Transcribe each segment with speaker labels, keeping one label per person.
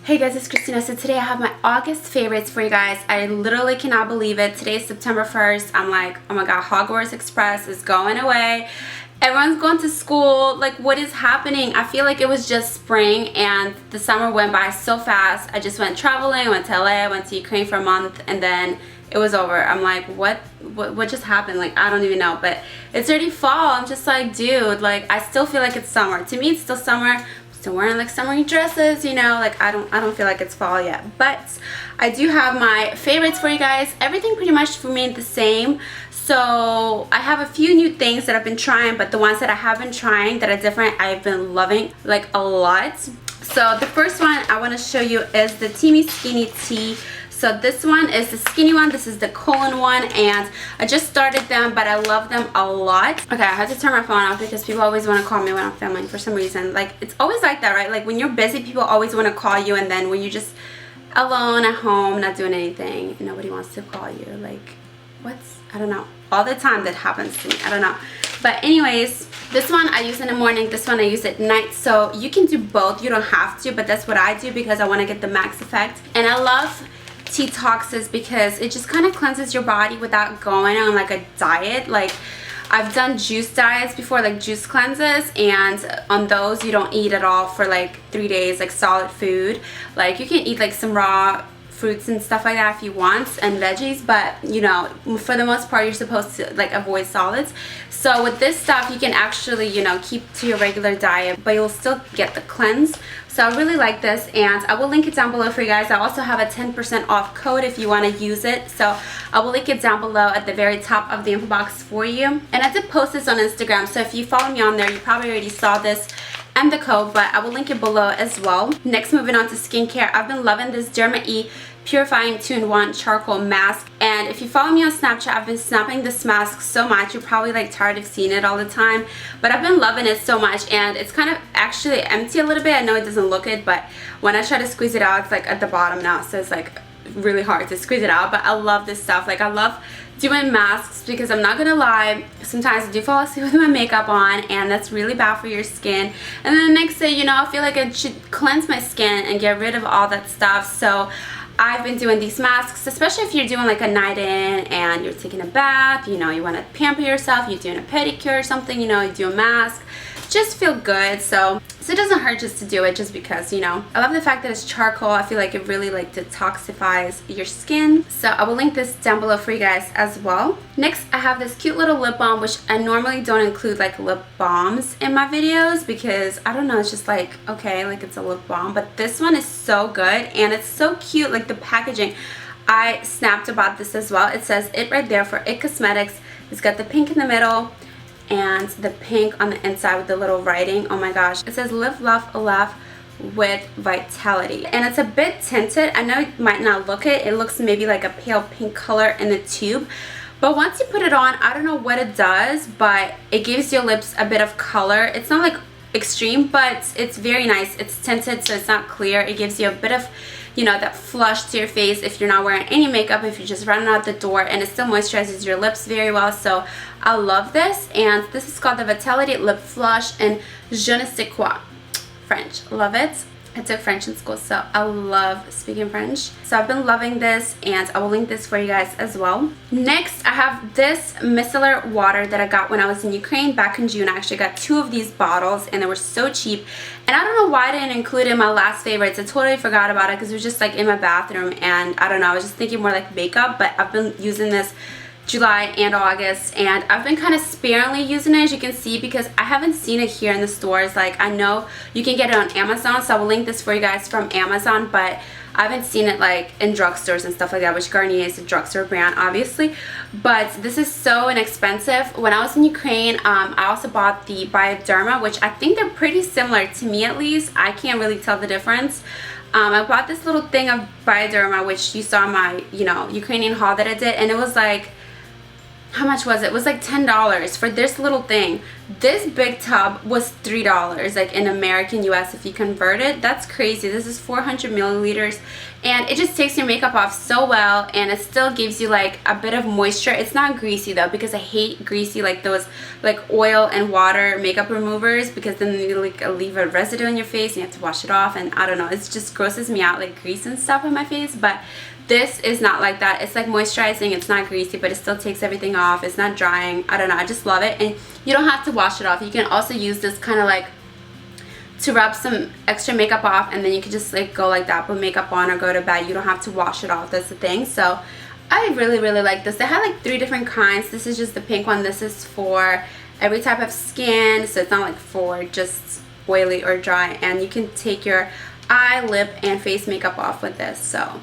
Speaker 1: Hey guys, it's Kristina. So today I have my August favorites for you guys. I literally cannot believe it. Today is September 1st. I'm like, oh my god, Hogwarts Express is going away. Everyone's going to school. Like, what is happening? I feel like it was just spring and the summer went by so fast. I just went traveling, I went to LA, I went to Ukraine for a month, and then it was over. I'm like, what just happened? Like, I don't even know. But it's already fall. I'm just like, dude, like, I still feel like it's summer. To me, it's still summer. Still wearing like summery dresses, you know, like I don't feel like it's fall yet. But I do have my favorites for you guys. Everything pretty much remained the same. So I have a few new things that I've been trying, but the ones that I have been trying that are different, I've been loving like a lot. So the first one I want to show you is the Teamy Skinny Tee. So this one is the skinny one, this is the colon one, and I just started them, but I love them a lot. Okay, I had to turn my phone off because people always want to call me when I'm filming for some reason. Like, it's always like that, right? Like, when you're busy, people always want to call you, and then when you're just alone at home, not doing anything, nobody wants to call you. Like, I don't know. All the time that happens to me. I don't know. But anyways, this one I use in the morning, this one I use at night. So you can do both. You don't have to, but that's what I do because I want to get the max effect. And I love detoxes because it just kind of cleanses your body without going on like a diet. Like, I've done juice diets before, like juice cleanses, and on those you don't eat at all for like 3 days, like solid food. Like, you can eat like some raw fruits and stuff like that if you want, and veggies, but you know, for the most part you're supposed to like avoid solids. So with this stuff you can actually, you know, keep to your regular diet, but you'll still get the cleanse. So I really like this, and I will link it down below for you guys. I also have a 10% off code if you want to use it, so I will link it down below at the very top of the info box for you. And I did post this on Instagram, so if you follow me on there you probably already saw this and the code, but I will link it below as well. Next, moving on to skincare, I've been loving this Derma E Purifying 2-in-1 Charcoal Mask. And if you follow me on Snapchat, I've been snapping this mask so much. You're probably like tired of seeing it all the time, but I've been loving it so much. And it's kind of actually empty a little bit. I know it doesn't look it, but when I try to squeeze it out, it's like at the bottom now, so it's like really hard to squeeze it out. But I love this stuff. Like, I love doing masks because I'm not gonna lie, sometimes I do fall asleep with my makeup on, and that's really bad for your skin. And then the next day, you know, I feel like I should cleanse my skin and get rid of all that stuff. So I've been doing these masks, especially if you're doing like a night in and you're taking a bath, you know, you want to pamper yourself, you're doing a pedicure or something, you know, you do a mask, just feel good. So it doesn't hurt just to do it, just because, you know, I love the fact that it's charcoal. I feel like it really like detoxifies your skin. So I will link this down below for you guys as well. Next, I have this cute little lip balm, which I normally don't include like lip balms in my videos because I don't know, it's just like, okay, like it's a lip balm, but this one is so good and it's so cute. Like, the packaging, I snapped about this as well. It says it right there for It Cosmetics. It's got the pink in the middle and the pink on the inside with the little writing. Oh my gosh, it says live, love, laugh with vitality, and it's a bit tinted. I know it might not look it, it looks maybe like a pale pink color in the tube, but once you put it on, I don't know what it does, but it gives your lips a bit of color. It's not like extreme, but it's very nice. It's tinted, so it's not clear. It gives you a bit of, you know, that flush to your face if you're not wearing any makeup, if you're just running out the door, and it still moisturizes your lips very well. So I love this, and this is called the Vitality Lip Flush in Je ne sais quoi, French. Love it. I took French in school, so I love speaking French. So I've been loving this, and I will link this for you guys as well. Next, I have this micellar water that I got when I was in Ukraine back in June. I actually got 2 of these bottles, and they were so cheap. And I don't know why I didn't include it in my last favorites. I totally forgot about it because it was just like in my bathroom, and I don't know, I was just thinking more like makeup, but I've been using this July and August, and I've been kind of sparingly using it, as you can see, because I haven't seen it here in the stores. Like, I know you can get it on Amazon, so I will link this for you guys from Amazon, but I haven't seen it like in drugstores and stuff like that, which Garnier is a drugstore brand, obviously. But this is so inexpensive. When I was in Ukraine, I also bought the Bioderma, which I think they're pretty similar, to me at least. I can't really tell the difference. I bought this little thing of Bioderma, which you saw in my, you know, Ukrainian haul that I did, and it was like, how much was it? It was like $10 for this little thing. This big tub was $3, like in American US if you convert it. That's crazy. This is 400 milliliters, and it just takes your makeup off so well, and it still gives you like a bit of moisture. It's not greasy though, because I hate greasy, like those like oil and water makeup removers, because then you like leave a residue in your face and you have to wash it off, and I don't know, it just grosses me out, like grease and stuff on my face. But this is not like that. It's like moisturizing. It's not greasy, but it still takes everything off. It's not drying. I don't know, I just love it. And you don't have to wash it off. You can also use this kind of like to rub some extra makeup off, and then you can just like go like that, put makeup on or go to bed. You don't have to wash it off. That's the thing. So I really like this. They had like 3 different kinds. This is just the pink one. This is for every type of skin, so it's not like for just oily or dry, and you can take your eye, lip, and face makeup off with this. So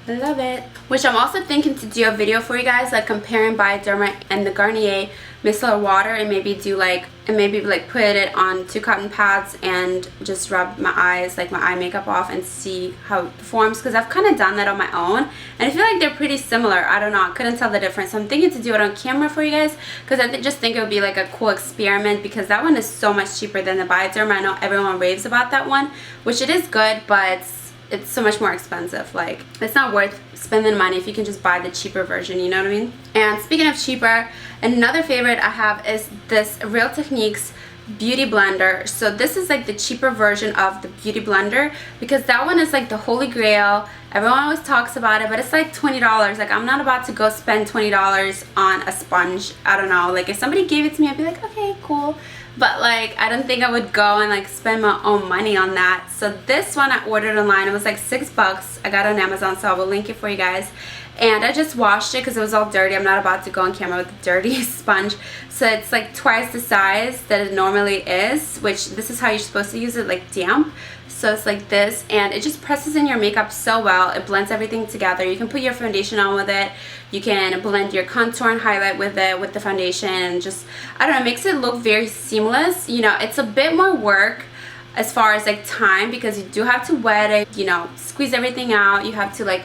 Speaker 1: I love it. Which I'm also thinking to do a video for you guys, like comparing Bioderma and the Garnier micellar water, and maybe do like, put it on 2 cotton pads and just rub my eyes, like my eye makeup off, and see how it performs, because I've kind of done that on my own and I feel like they're pretty similar. I don't know, I couldn't tell the difference. So I'm thinking to do it on camera for you guys, because I just think it would be like a cool experiment, because that one is so much cheaper than the Bioderma. I know everyone raves about that one, which it is good, but it's so much more expensive. Like, it's not worth spending money if you can just buy the cheaper version, you know what I mean? And speaking of cheaper, another favorite I have is this Real Techniques Beauty Blender. So this is like the cheaper version of the Beauty Blender, because that one is like the holy grail. Everyone always talks about it, but it's like $20. Like, I'm not about to go spend $20 on a sponge. I don't know, like if somebody gave it to me, I'd be like, okay, cool. But like, I don't think I would go and like spend my own money on that. So this one I ordered online. It was like $6. I got it on Amazon, so I will link it for you guys. And I just washed it because it was all dirty. I'm not about to go on camera with a dirty sponge. So it's like twice the size that it normally is, which this is how you're supposed to use it, like damp. So it's like this, and it just presses in your makeup so well. It blends everything together. You can put your foundation on with it. You can blend your contour and highlight with it, with the foundation, and just, I don't know, it makes it look very seamless. You know, it's a bit more work as far as like time, because you do have to wet it, you know, squeeze everything out. You have to like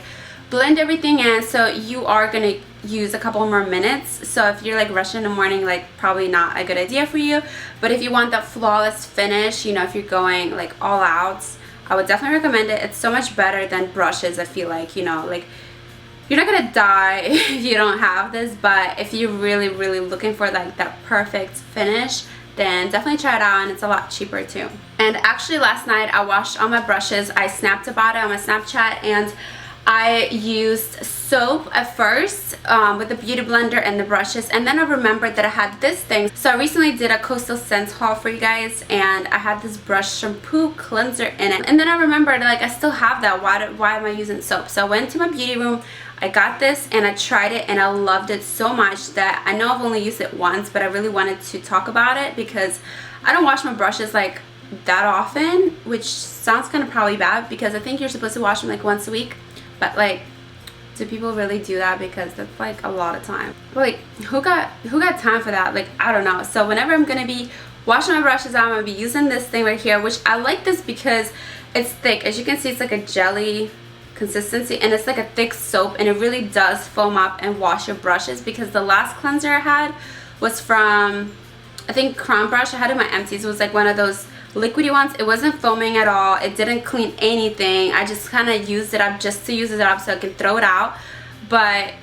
Speaker 1: blend everything in, so you are gonna use a couple more minutes. So if you're like rushing in the morning, like probably not a good idea for you. But if you want that flawless finish, you know, if you're going like all out, I would definitely recommend it. It's so much better than brushes. I feel like, you know, like you're not gonna die if you don't have this, but if you're really looking for like that perfect finish, then definitely try it out, and it's a lot cheaper too. And actually last night I washed all my brushes. I snapped about it on my Snapchat, and I used soap at first with the Beauty Blender and the brushes, and then I remembered that I had this thing. So I recently did a Coastal Scents haul for you guys, and I had this brush shampoo cleanser in it, and then I remembered like I still have that. Why am I using soap? So I went to my beauty room, I got this, and I tried it, and I loved it so much that I know I've only used it once, but I really wanted to talk about it because I don't wash my brushes like that often, which sounds kind of probably bad, because I think you're supposed to wash them like once a week. But like, do people really do that? Because that's like a lot of time. But like, who got time for that? Like, I don't know. So whenever I'm gonna be washing my brushes out, I'm gonna be using this thing right here, which I like this because it's thick. As you can see, it's like a jelly consistency, and it's like a thick soap, and it really does foam up and wash your brushes. Because the last cleanser I had was from, I think, Crown Brush. I had it in my empties. It was like one of those liquidy ones. It wasn't foaming at all. It didn't clean anything. I just kind of used it up just to use it up so I can throw it out, but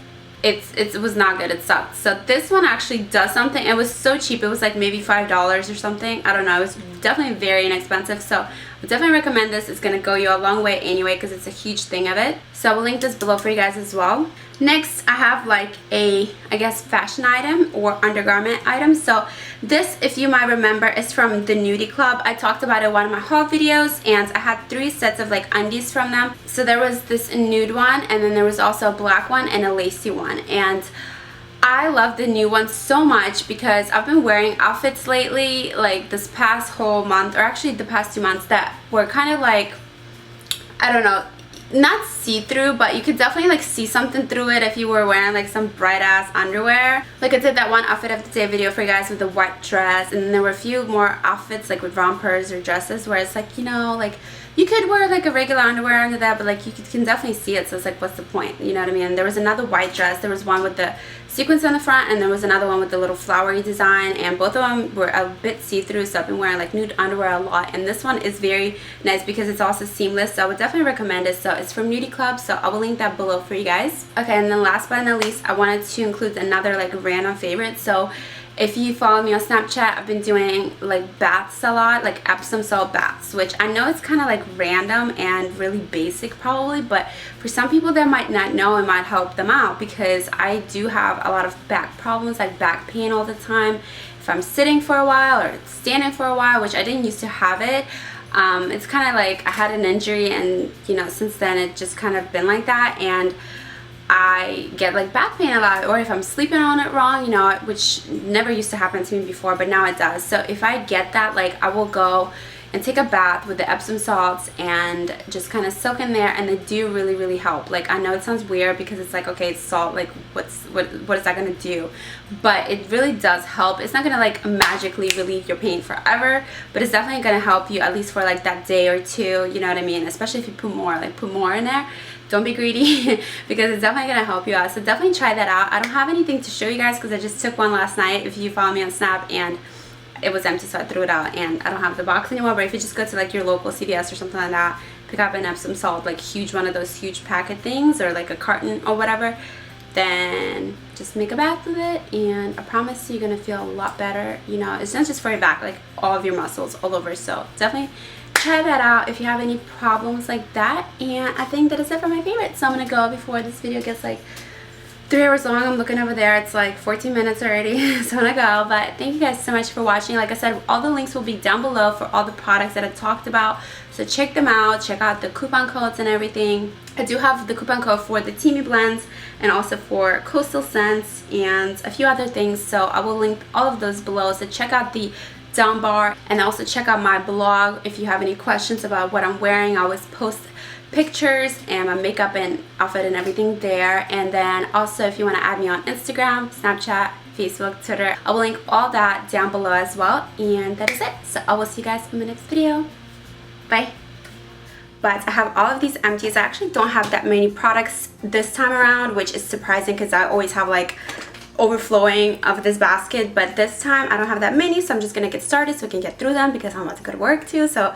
Speaker 1: it was not good. It sucked. So this one actually does something. It was so cheap. It was like maybe $5 or something. I don't know. It was definitely very inexpensive, so I definitely recommend this. It's gonna go you a long way anyway, because it's a huge thing of it. So I will link this below for you guys as well. Next, I have like a, I guess, fashion item or undergarment item. So this, if you might remember, is from the Nudie Club. I talked about it in one of my haul videos, and I had 3 sets of like undies from them. So there was this nude one, and then there was also a black one and a lacy one. And I love the new one so much because I've been wearing outfits lately, like this past whole month, or actually the past 2 months, that were kind of like, I don't know, not see-through, but you could definitely like see something through it if you were wearing like some bright ass underwear. Like I did that one outfit of the day video for you guys with the white dress, and then there were a few more outfits like with rompers or dresses where it's like, you know, like You could wear like a regular underwear under that, but like you can definitely see it, so it's like, what's the point? You know what I mean? There was another white dress. There was one with the sequins on the front, and there was another one with the little flowery design, and both of them were a bit see-through, so I've been wearing like nude underwear a lot, and this one is very nice because it's also seamless, so I would definitely recommend it. So it's from Nudie Club, so I will link that below for you guys. Okay, and then last but not least, I wanted to include another like random favorite. So if you follow me on Snapchat, I've been doing like baths a lot, like Epsom salt baths, which I know it's kind of like random and really basic probably, but for some people that might not know, it might help them out, because I do have a lot of back problems, like back pain all the time. If I'm sitting for a while or standing for a while, which I didn't used to have it, it's kind of like I had an injury, and you know, since then it just kind of been like that, and I get like back pain a lot, or if I'm sleeping on it wrong, you know, which never used to happen to me before, but now it does. So if I get that, like I will go and take a bath with the Epsom salts and just kind of soak in there, and they do really help. Like, I know it sounds weird because it's like, okay, it's salt, like what is that gonna do? But it really does help. It's not gonna like magically relieve your pain forever, but it's definitely gonna help you at least for like that day or two, you know what I mean? Especially if you put more in there. Don't be greedy because it's definitely going to help you out. So definitely try that out. I don't have anything to show you guys because I just took one last night, if you follow me on Snap, and it was empty, so I threw it out, and I don't have the box anymore. But if you just go to like your local CVS or something like that, pick up an Epsom salt, like huge, one of those huge packet things, or like a carton or whatever, then just make a bath with it, and I promise you're going to feel a lot better. You know, it's not just for your back, like all of your muscles all over. So definitely try that out if you have any problems like that. And I think that is it for my favorites. So I'm gonna go before this video gets like 3 hours long. I'm looking over there, it's like 14 minutes already. So I'm gonna go. But thank you guys so much for watching. Like I said, all the links will be down below for all the products that I talked about, so check them out. Check out the coupon codes and everything. I do have the coupon code for the Teamy blends and also for Coastal Scents and a few other things, so I will link all of those below. So check out the down bar, and also check out my blog if you have any questions about what I'm wearing. I always post pictures and my makeup and outfit and everything there. And then also, if you want to add me on Instagram, Snapchat, Facebook, Twitter, I will link all that down below as well. And that is it. So I will see you guys in the next video. Bye. But I have all of these empties. I actually don't have that many products this time around, which is surprising because I always have like overflowing of this basket, but this time I don't have that many, so I'm just gonna get started so we can get through them because I'm about to go to work too. So